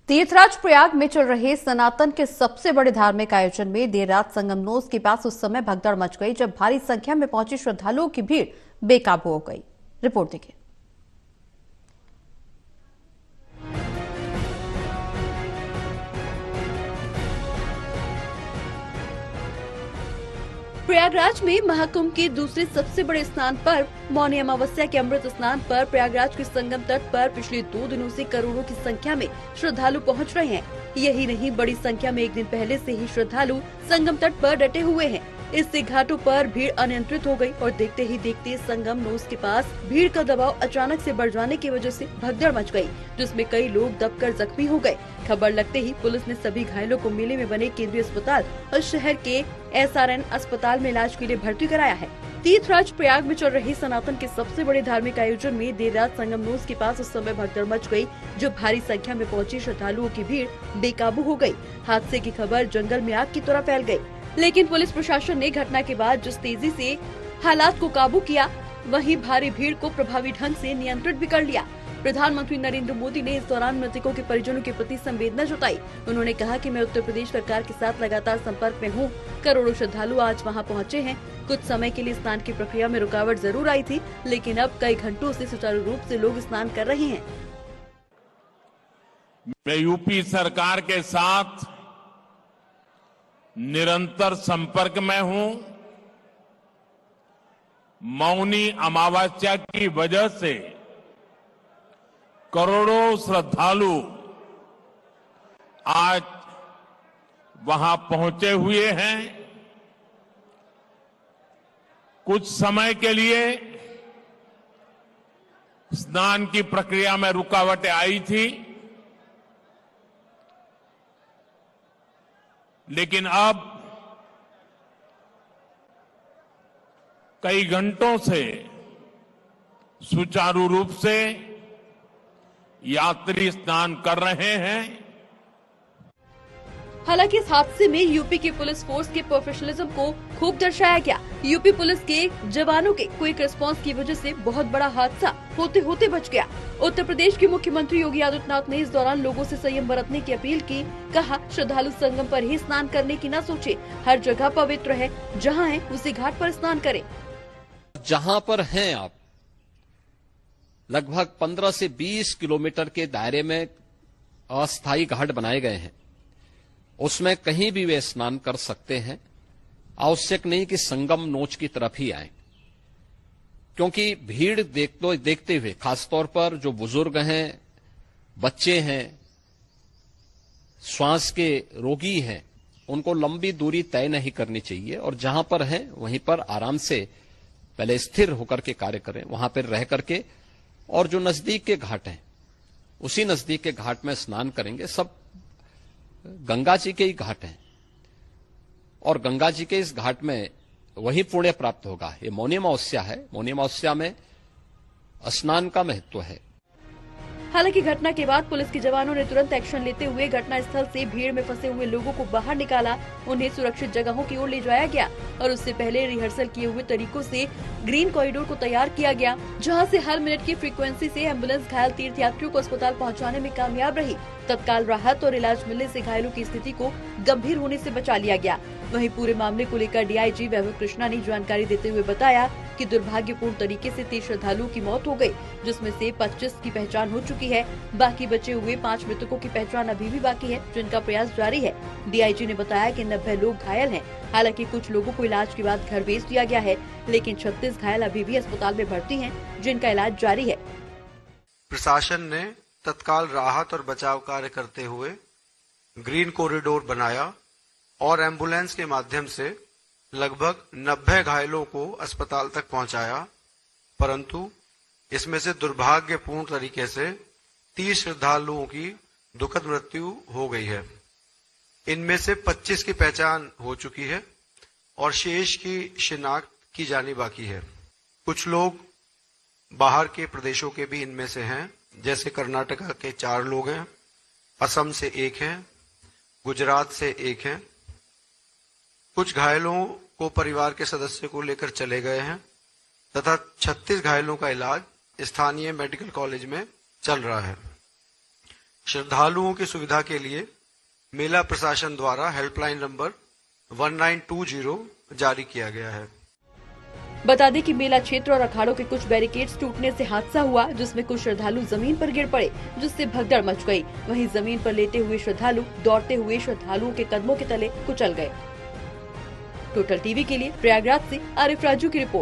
तीर्थराज प्रयाग में चल रहे सनातन के सबसे बड़े धार्मिक आयोजन में देर रात संगमनोस के पास उस समय भगदड़ मच गई जब भारी संख्या में पहुंचे श्रद्धालुओं की भीड़ बेकाबू हो गई। रिपोर्ट देखिए। प्रयागराज में महाकुंभ के दूसरे सबसे बड़े स्नान पर्व मौनी अमावस्या के अमृत स्नान पर प्रयागराज के संगम तट पर पिछले 2 दिनों से करोड़ों की संख्या में श्रद्धालु पहुंच रहे हैं। यही नहीं, बड़ी संख्या में एक दिन पहले से ही श्रद्धालु संगम तट पर डटे हुए हैं। इससे घाटों पर भीड़ अनियंत्रित हो गई और देखते ही देखते संगम नोस के पास भीड़ का दबाव अचानक से बढ़ जाने की वजह से भगदड़ मच गई, जिसमें कई लोग दबकर जख्मी हो गए। खबर लगते ही पुलिस ने सभी घायलों को मेले में बने केंद्रीय अस्पताल और शहर के SRN अस्पताल में इलाज के लिए भर्ती कराया है। तीर्थराज प्रयाग में चल रही सनातन के सबसे बड़े धार्मिक आयोजन में देर रात संगम नोस के पास उस समय भगदड़ मच गई जब भारी संख्या में पहुंची श्रद्धालुओं की भीड़ बेकाबू हो गई। हादसे की खबर जंगल में आग की तरह फैल गई, लेकिन पुलिस प्रशासन ने घटना के बाद जिस तेजी से हालात को काबू किया, वहीं भारी भीड़ को प्रभावी ढंग से नियंत्रित भी कर लिया। प्रधानमंत्री नरेंद्र मोदी ने इस दौरान मृतकों के परिजनों के प्रति संवेदना जताई। उन्होंने कहा कि मैं उत्तर प्रदेश सरकार के साथ लगातार संपर्क में हूँ। करोड़ों श्रद्धालु आज वहाँ पहुँचे हैं। कुछ समय के लिए स्नान की प्रक्रिया में रुकावट जरूर आई थी, लेकिन अब कई घंटों से सुचारू रूप से लोग स्नान कर रहे हैं। मैं यूपी सरकार के साथ निरंतर संपर्क में हूं। मौनी अमावस्या की वजह से करोड़ों श्रद्धालु आज वहां पहुंचे हुए हैं। कुछ समय के लिए स्नान की प्रक्रिया में रुकावटें आई थी, लेकिन अब कई घंटों से सुचारू रूप से यात्री स्नान कर रहे हैं। हालांकि इस हादसे में यूपी की पुलिस फोर्स के प्रोफेशनलिज्म को खूब दर्शाया गया। यूपी पुलिस के जवानों के क्विक रिस्पांस की वजह से बहुत बड़ा हादसा होते होते बच गया। उत्तर प्रदेश के मुख्यमंत्री योगी आदित्यनाथ ने इस दौरान लोगों से संयम बरतने की अपील की। कहा, श्रद्धालु संगम पर ही स्नान करने की न सोचे, हर जगह पवित्र है, जहाँ है उसी घाट पर स्नान करें। जहाँ पर हैं आप, लगभग 15 से 20 किलोमीटर के दायरे में अस्थायी घाट बनाए गए हैं। उसमें कहीं भी वे स्नान कर सकते हैं। आवश्यक नहीं कि संगम नोच की तरफ ही आए, क्योंकि भीड़ देखते हुए खासतौर पर जो बुजुर्ग हैं, बच्चे हैं, श्वास के रोगी हैं, उनको लंबी दूरी तय नहीं करनी चाहिए और जहां पर हैं वहीं पर आराम से पहले स्थिर होकर के कार्य करें, वहां पर रह करके, और जो नजदीक के घाट हैं उसी नजदीक के घाट में स्नान करेंगे। सब गंगा जी के ही घाट हैं और गंगा जी के इस घाट में वही पुण्य प्राप्त होगा। ये मौनी अमावस्या है, मौनी अमावस्या में स्नान का महत्व है। हालांकि घटना के बाद पुलिस के जवानों ने तुरंत एक्शन लेते हुए घटना स्थल से भीड़ में फंसे हुए लोगों को बाहर निकाला। उन्हें सुरक्षित जगहों की ओर ले जाया गया और उससे पहले रिहर्सल किए हुए तरीकों से ग्रीन कॉरिडोर को तैयार किया गया, जहां से हर मिनट की फ्रीक्वेंसी से एम्बुलेंस घायल तीर्थयात्रियों को अस्पताल पहुंचाने में कामयाब रही। तत्काल राहत और इलाज मिलने से घायलों की स्थिति को गंभीर होने से बचा लिया गया। वहीं पूरे मामले को लेकर DIG वैभव कृष्णा ने जानकारी देते हुए बताया कि दुर्भाग्यपूर्ण तरीके से 30 श्रद्धालुओं की मौत हो गई, जिसमें से 25 की पहचान हो चुकी है। बाकी बचे हुए 5 मृतकों की पहचान अभी भी बाकी है, जिनका प्रयास जारी है। DIG ने बताया कि 90 लोग घायल हैं। हालांकि कुछ लोगों को इलाज के बाद घर भेज दिया गया है, लेकिन 36 घायल अभी भी अस्पताल में भर्ती हैं, जिनका इलाज जारी है। प्रशासन ने तत्काल राहत और बचाव कार्य करते हुए ग्रीन कॉरिडोर बनाया और एम्बुलेंस के माध्यम से लगभग 90 घायलों को अस्पताल तक पहुंचाया, परंतु इसमें से दुर्भाग्यपूर्ण तरीके से 30 श्रद्धालुओं की दुखद मृत्यु हो गई है। इनमें से 25 की पहचान हो चुकी है और शेष की शिनाख्त की जानी बाकी है। कुछ लोग बाहर के प्रदेशों के भी इनमें से हैं, जैसे कर्नाटका के 4 लोग हैं, असम से 1 हैं, गुजरात से 1 हैं। कुछ घायलों को परिवार के सदस्य को लेकर चले गए हैं तथा 36 घायलों का इलाज स्थानीय मेडिकल कॉलेज में चल रहा है। श्रद्धालुओं की सुविधा के लिए मेला प्रशासन द्वारा हेल्पलाइन नंबर 1920 जारी किया गया है। बता दें कि मेला क्षेत्र और अखाड़ों के कुछ बैरिकेड्स टूटने से हादसा हुआ, जिसमें कुछ श्रद्धालु जमीन पर गिर पड़े, जिससे भगदड़ मच गई। वहीं जमीन पर लेटे हुए श्रद्धालु दौड़ते हुए श्रद्धालुओं के कदमों के तले कुचल गए। टोटल टीवी के लिए प्रयागराज से आरिफ राजू की रिपोर्ट।